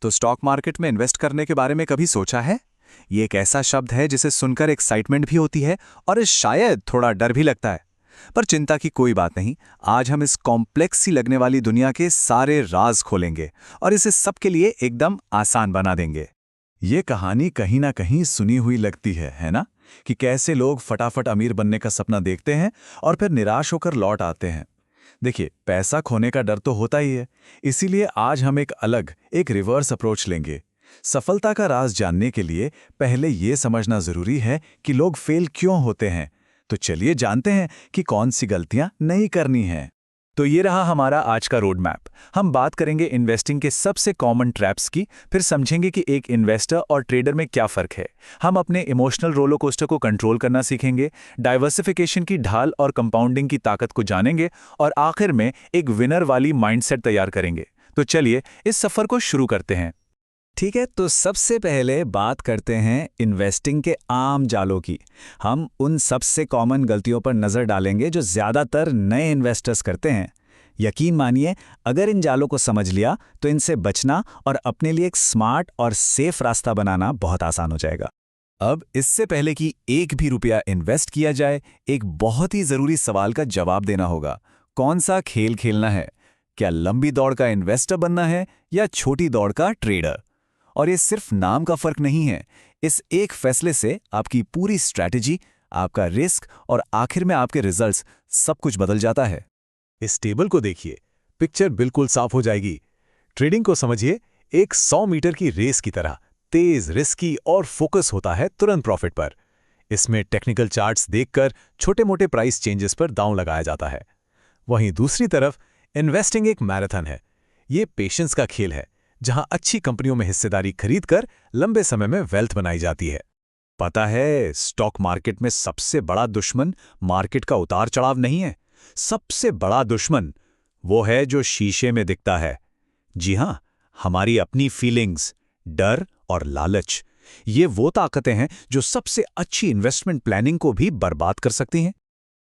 तो stock market में invest करने के बारे में कभी सोचा है? ये एक ऐसा शब्द है जिसे सुनकर एक्साइटमेंट भी होती है और शायद थोड़ा डर भी लगता है। पर चिंता की कोई बात नहीं। आज हम इस कॉम्प्लेक्स सी लगने वाली दुनिया के सारे राज खोलेंगे और इसे सबके लिए एकदम आसान बना देंगे। ये कहानी कहीं ना कहीं सुनी हुई लगती है ना? कि कैसे लोग फटाफट अमीर बनने का सपना देखते हैं और फिर निराश होकर लौट आते हैं। देखिए, पैसा खोने का डर तो होता ही है। इसीलिए आज हम एक रिवर्स अप्रोच लेंगे। सफलता का राज जानने के लिए पहले ये समझना जरूरी है कि लोग फेल क्यों होते हैं। तो चलिए जानते हैं कि कौन सी गलतियां नहीं करनी है। तो ये रहा हमारा आज का रोड मैप। हम बात करेंगे इन्वेस्टिंग के सबसे कॉमन ट्रैप्स की, फिर समझेंगे कि एक इन्वेस्टर और ट्रेडर में क्या फर्क है। हम अपने इमोशनल रोलर कोस्टर को कंट्रोल करना सीखेंगे, डाइवर्सिफिकेशन की ढाल और कंपाउंडिंग की ताकत को जानेंगे और आखिर में एक विनर वाली माइंडसेट तैयार करेंगे। तो चलिए इस सफर को शुरू करते हैं। ठीक है, तो सबसे पहले बात करते हैं इन्वेस्टिंग के आम जालों की। हम उन सबसे कॉमन गलतियों पर नज़र डालेंगे जो ज़्यादातर नए इन्वेस्टर्स करते हैं। यकीन मानिए, अगर इन जालों को समझ लिया तो इनसे बचना और अपने लिए एक स्मार्ट और सेफ रास्ता बनाना बहुत आसान हो जाएगा। अब इससे पहले कि एक भी रुपया इन्वेस्ट किया जाए, एक बहुत ही ज़रूरी सवाल का जवाब देना होगा। कौन सा खेल खेलना है? क्या लंबी दौड़ का इन्वेस्टर बनना है या छोटी दौड़ का ट्रेडर? और ये सिर्फ नाम का फर्क नहीं है। इस एक फैसले से आपकी पूरी स्ट्रैटेजी, आपका रिस्क और आखिर में आपके रिजल्ट्स सब कुछ बदल जाता है। इस टेबल को देखिए, पिक्चर बिल्कुल साफ हो जाएगी। ट्रेडिंग को समझिए एक 100 मीटर की रेस की तरह, तेज, रिस्की और फोकस होता है तुरंत प्रॉफिट पर। इसमें टेक्निकल चार्ट्स देखकर छोटे-मोटे प्राइस चेंजेस पर दांव लगाया जाता है। वहीं दूसरी तरफ इन्वेस्टिंग एक मैराथन है। ये पेशेंस का खेल है, जहां अच्छी कंपनियों में हिस्सेदारी खरीदकर लंबे समय में वेल्थ बनाई जाती है। पता है, स्टॉक मार्केट में सबसे बड़ा दुश्मन मार्केट का उतार चढ़ाव नहीं है। सबसे बड़ा दुश्मन वो है जो शीशे में दिखता है। जी हां, हमारी अपनी फीलिंग्स, डर और लालच। ये वो ताकतें हैं जो सबसे अच्छी इन्वेस्टमेंट प्लानिंग को भी बर्बाद कर सकती हैं।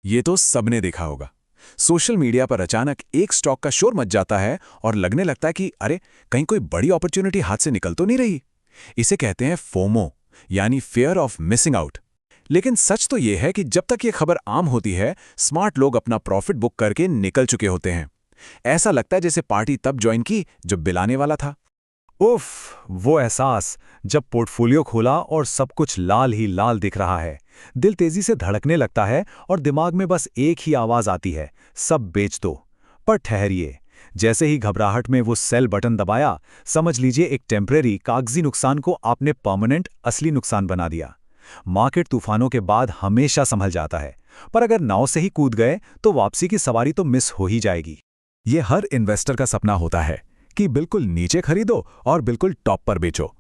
ये तो सबने देखा होगा। सोशल मीडिया पर अचानक एक स्टॉक का शोर मच जाता है और लगने लगता है कि अरे, कहीं कोई बड़ी अपॉर्चुनिटी हाथ से निकल तो नहीं रही। इसे कहते हैं फोमो, यानी फियर ऑफ मिसिंग आउट। लेकिन सच तो यह है कि जब तक ये खबर आम होती है, स्मार्ट लोग अपना प्रॉफिट बुक करके निकल चुके होते हैं। ऐसा लगता है जैसे पार्टी तब ज्वाइन की जब बिल आने वाला था। उफ, वो एहसास जब पोर्टफोलियो खोला और सब कुछ लाल ही लाल दिख रहा है। दिल तेजी से धड़कने लगता है और दिमाग में बस एक ही आवाज आती है, सब बेच दो। पर ठहरिए, जैसे ही घबराहट में वो सेल बटन दबाया, समझ लीजिए एक टेम्परेरी कागजी नुकसान को आपने परमानेंट असली नुकसान बना दिया। मार्केट तूफानों के बाद हमेशा संभल जाता है, पर अगर नाव से ही कूद गए तो वापसी की सवारी तो मिस हो ही जाएगी। ये हर इन्वेस्टर का सपना होता है कि बिल्कुल नीचे खरीदो और बिल्कुल टॉप पर बेचो।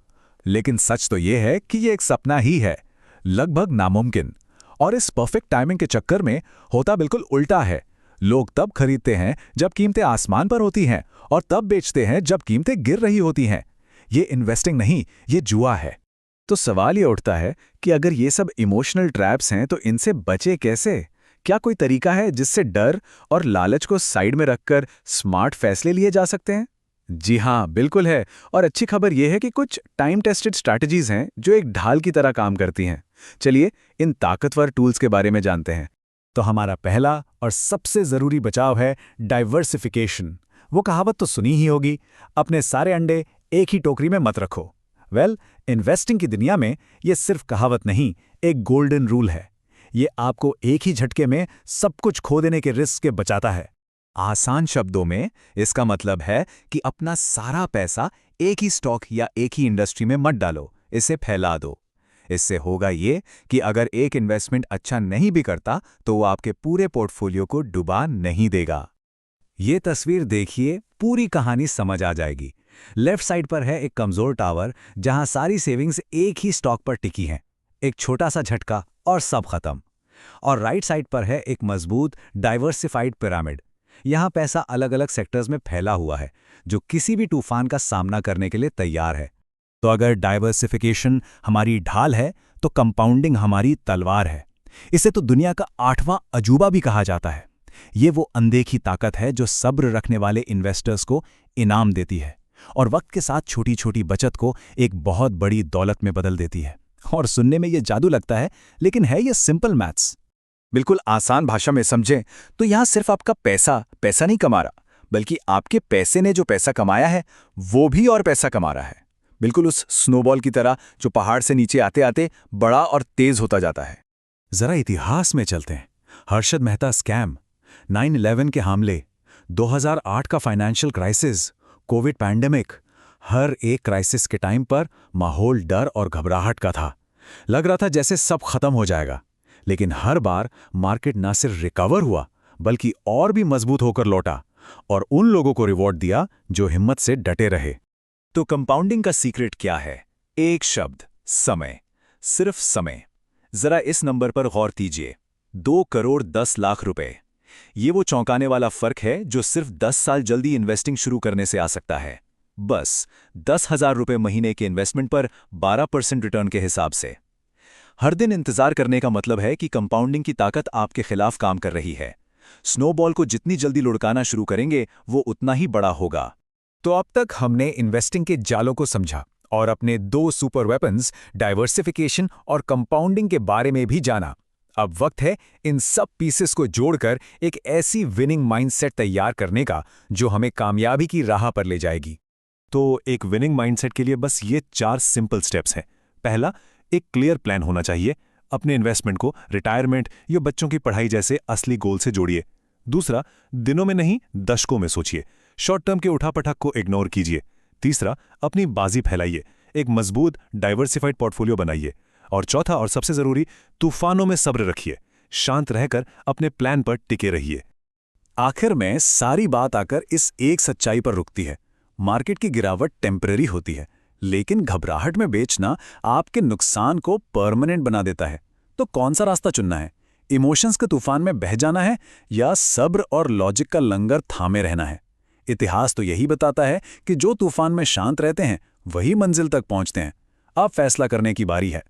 लेकिन सच तो ये है कि ये एक सपना ही है, लगभग नामुमकिन। और इस परफेक्ट टाइमिंग के चक्कर में होता बिल्कुल उल्टा है। लोग तब खरीदते हैं जब कीमतें आसमान पर होती हैं और तब बेचते हैं जब कीमतें गिर रही होती हैं। ये इन्वेस्टिंग नहीं, ये जुआ है। तो सवाल ये उठता है कि अगर ये सब इमोशनल ट्रैप्स हैं तो इनसे बचे कैसे? क्या कोई तरीका है जिससे डर और लालच को साइड में रखकर स्मार्ट फैसले लिए जा सकते हैं? जी हाँ, बिल्कुल है। और अच्छी खबर यह है कि कुछ टाइम टेस्टेड स्ट्रैटेजीज हैं जो एक ढाल की तरह काम करती हैं। चलिए इन ताकतवर टूल्स के बारे में जानते हैं। तो हमारा पहला और सबसे जरूरी बचाव है डाइवर्सिफिकेशन। वो कहावत तो सुनी ही होगी, अपने सारे अंडे एक ही टोकरी में मत रखो। इन्वेस्टिंग की दुनिया में ये सिर्फ कहावत नहीं, एक गोल्डन रूल है। ये आपको एक ही झटके में सब कुछ खो देने के रिस्क से बचाता है। आसान शब्दों में इसका मतलब है कि अपना सारा पैसा एक ही स्टॉक या एक ही इंडस्ट्री में मत डालो, इसे फैला दो। इससे होगा ये कि अगर एक इन्वेस्टमेंट अच्छा नहीं भी करता तो वो आपके पूरे पोर्टफोलियो को डुबा नहीं देगा। ये तस्वीर देखिए, पूरी कहानी समझ आ जाएगी। लेफ्ट साइड पर है एक कमजोर टावर जहां सारी सेविंग्स एक ही स्टॉक पर टिकी हैं। एक छोटा सा झटका और सब खत्म। और राइट साइड पर है एक मजबूत डाइवर्सिफाइड पिरामिड। यहां पैसा अलग अलग सेक्टर्स में फैला हुआ है, जो किसी भी तूफान का सामना करने के लिए तैयार है। तो अगर डाइवर्सिफिकेशन हमारी ढाल है तो कंपाउंडिंग हमारी तलवार है। इसे तो दुनिया का 8वां अजूबा भी कहा जाता है। ये वो अनदेखी ताकत है जो सब्र रखने वाले इन्वेस्टर्स को इनाम देती है। और वक्त के साथ छोटी छोटी बचत को एक बहुत बड़ी दौलत में बदल देती है। और सुनने में ये जादू लगता है, लेकिन है ये सिंपल मैथ्स। बिल्कुल आसान भाषा में समझें तो यहाँ सिर्फ आपका पैसा पैसा नहीं कमा रहा, बल्कि आपके पैसे ने जो पैसा कमाया है वो भी और पैसा कमा रहा है, बिल्कुल उस स्नोबॉल की तरह जो पहाड़ से नीचे आते आते बड़ा और तेज होता जाता है। जरा इतिहास में चलते हैं। हर्षद मेहता स्कैम, 9/11 के हमले, 2008 का फाइनेंशियल क्राइसिस, कोविड पैंडेमिक, हर एक क्राइसिस के टाइम पर माहौल डर और घबराहट का था। लग रहा था जैसे सब खत्म हो जाएगा, लेकिन हर बार मार्केट न सिर्फ रिकवर हुआ बल्कि और भी मजबूत होकर लौटा और उन लोगों को रिवॉर्ड दिया जो हिम्मत से डटे रहे। तो कंपाउंडिंग का सीक्रेट क्या है? एक शब्द, समय। सिर्फ समय। जरा इस नंबर पर गौर कीजिए, 2,10,00,000 रुपए। ये वो चौंकाने वाला फर्क है जो सिर्फ 10 साल जल्दी इन्वेस्टिंग शुरू करने से आ सकता है। बस 10,000 रुपए महीने के इन्वेस्टमेंट पर 12% रिटर्न के हिसाब से। हर दिन इंतजार करने का मतलब है कि कंपाउंडिंग की ताकत आपके खिलाफ काम कर रही है। स्नोबॉल को जितनी जल्दी लुढ़काना शुरू करेंगे वो उतना ही बड़ा होगा। तो अब तक हमने इन्वेस्टिंग के जालों को समझा और अपने 2 सुपर वेपन्स डाइवर्सिफिकेशन और कंपाउंडिंग के बारे में भी जाना। अब वक्त है इन सब पीसेस को जोड़कर एक ऐसी विनिंग माइंडसेट तैयार करने का जो हमें कामयाबी की राह पर ले जाएगी। तो एक विनिंग माइंडसेट के लिए बस ये 4 सिंपल स्टेप्स हैं। पहला, एक क्लियर प्लान होना चाहिए। अपने इन्वेस्टमेंट को रिटायरमेंट या बच्चों की पढ़ाई जैसे असली गोल से जोड़िए। दूसरा, दिनों में नहीं दशकों में सोचिए। शॉर्ट टर्म के उठापटक को इग्नोर कीजिए। तीसरा, अपनी बाजी फैलाइए, एक मजबूत डाइवर्सिफाइड पोर्टफोलियो बनाइए। और चौथा और सबसे जरूरी, तूफानों में सब्र रखिए, शांत रहकर अपने प्लान पर टिके रहिए। आखिर में सारी बात आकर इस एक सच्चाई पर रुकती है, मार्केट की गिरावट टेम्परेरी होती है, लेकिन घबराहट में बेचना आपके नुकसान को परमानेंट बना देता है। तो कौन सा रास्ता चुनना है? इमोशंस के तूफान में बह जाना है या सब्र और लॉजिक का लंगर थामे रहना है? इतिहास तो यही बताता है कि जो तूफान में शांत रहते हैं वही मंजिल तक पहुंचते हैं। अब फैसला करने की बारी है।